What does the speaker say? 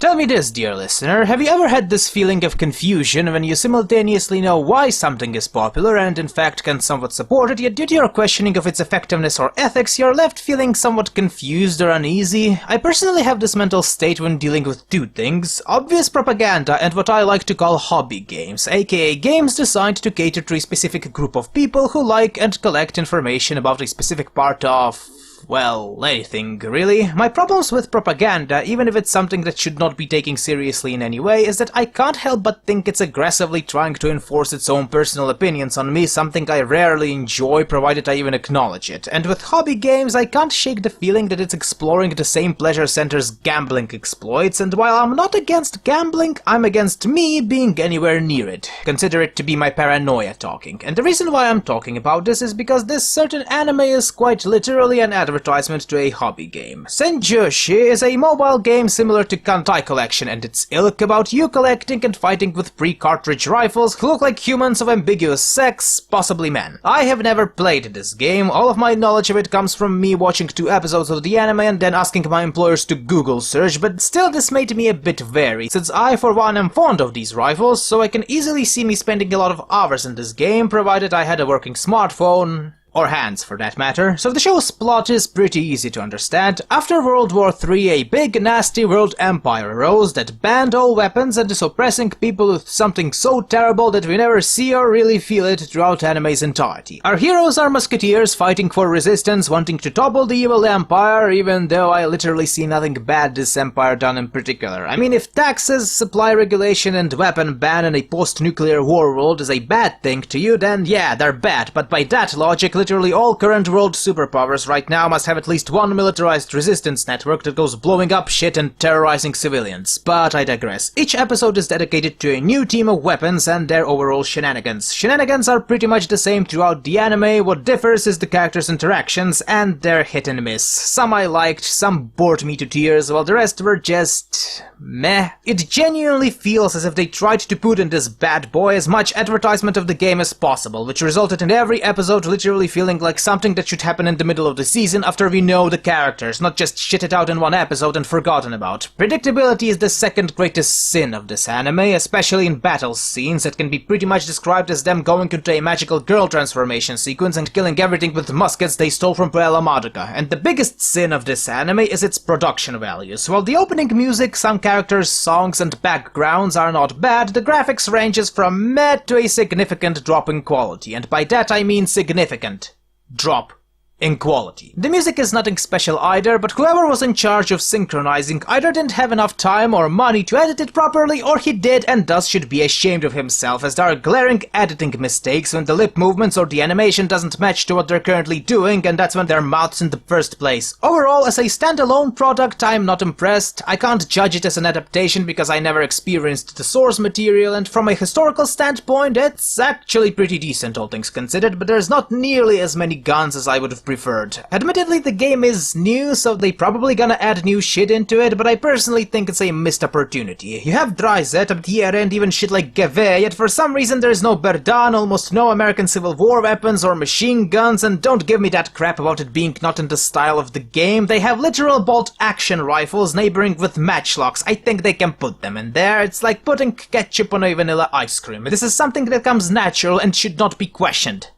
Tell me this, dear listener, have you ever had this feeling of confusion when you simultaneously know why something is popular and in fact can somewhat support it, yet due to your questioning of its effectiveness or ethics, you're left feeling somewhat confused or uneasy? I personally have this mental state when dealing with two things: obvious propaganda and what I like to call hobby games, aka games designed to cater to a specific group of people who like and collect information about a specific part of... well, anything, really. My problems with propaganda, even if it's something that should not be taken seriously in any way, is that I can't help but think it's aggressively trying to enforce its own personal opinions on me, something I rarely enjoy, provided I even acknowledge it. And with hobby games, I can't shake the feeling that it's exploring the same pleasure centers gambling exploits, and while I'm not against gambling, I'm against me being anywhere near it. Consider it to be my paranoia talking. And the reason why I'm talking about this is because this certain anime is quite literally an advertisement to a hobby game. Senjooshi is a mobile game similar to Kantai Collection and its ilk, about you collecting and fighting with pre-cartridge rifles who look like humans of ambiguous sex, possibly men. I have never played this game. All of my knowledge of it comes from me watching 2 episodes of the anime and then asking my employers to Google search, but still this made me a bit wary, since I for one am fond of these rifles, so I can easily see me spending a lot of hours in this game, provided I had a working smartphone. Or hands, for that matter. So the show's plot is pretty easy to understand. After World War III, a big, nasty world empire arose that banned all weapons and is oppressing people with something so terrible that we never see or really feel it throughout anime's entirety. Our heroes are musketeers fighting for resistance, wanting to topple the evil empire, even though I literally see nothing bad this empire done in particular. I mean, if taxes, supply regulation, and weapon ban in a post-nuclear war world is a bad thing to you, then yeah, they're bad, but by that logic, literally all current world superpowers right now must have at least one militarized resistance network that goes blowing up shit and terrorizing civilians. But I digress. Each episode is dedicated to a new team of weapons and their overall shenanigans. Shenanigans are pretty much the same throughout the anime. What differs is the characters' interactions and their hit and miss. Some I liked, some bored me to tears, while the rest were just... meh. It genuinely feels as if they tried to put in this bad boy as much advertisement of the game as possible, which resulted in every episode literally feeling like something that should happen in the middle of the season after we know the characters, not just shit it out in one episode and forgotten about. Predictability is the second greatest sin of this anime, especially in battle scenes that can be pretty much described as them going into a magical girl transformation sequence and killing everything with muskets they stole from Puella Madoka. And the biggest sin of this anime is its production values. While the opening music, some characters, songs, and backgrounds are not bad, the graphics ranges from meh to a significant drop in quality, and by that I mean significant drop in quality. The music is nothing special either, but whoever was in charge of synchronizing either didn't have enough time or money to edit it properly, or he did and thus should be ashamed of himself, as there are glaring editing mistakes when the lip movements or the animation doesn't match to what they're currently doing, and that's when they're mouths in the first place. Overall, as a standalone product, I'm not impressed. I can't judge it as an adaptation because I never experienced the source material, and from a historical standpoint, it's actually pretty decent, all things considered, but there's not nearly as many guns as I would have preferred. Admittedly, the game is new, so they probably gonna add new shit into it, but I personally think it's a missed opportunity. You have Dryzet, Abdier, and even shit like Geve, yet for some reason there's no Berdan, almost no American Civil War weapons or machine guns, and don't give me that crap about it being not in the style of the game. They have literal bolt-action rifles neighboring with matchlocks. I think they can put them in there. It's like putting ketchup on a vanilla ice cream. This is something that comes natural and should not be questioned.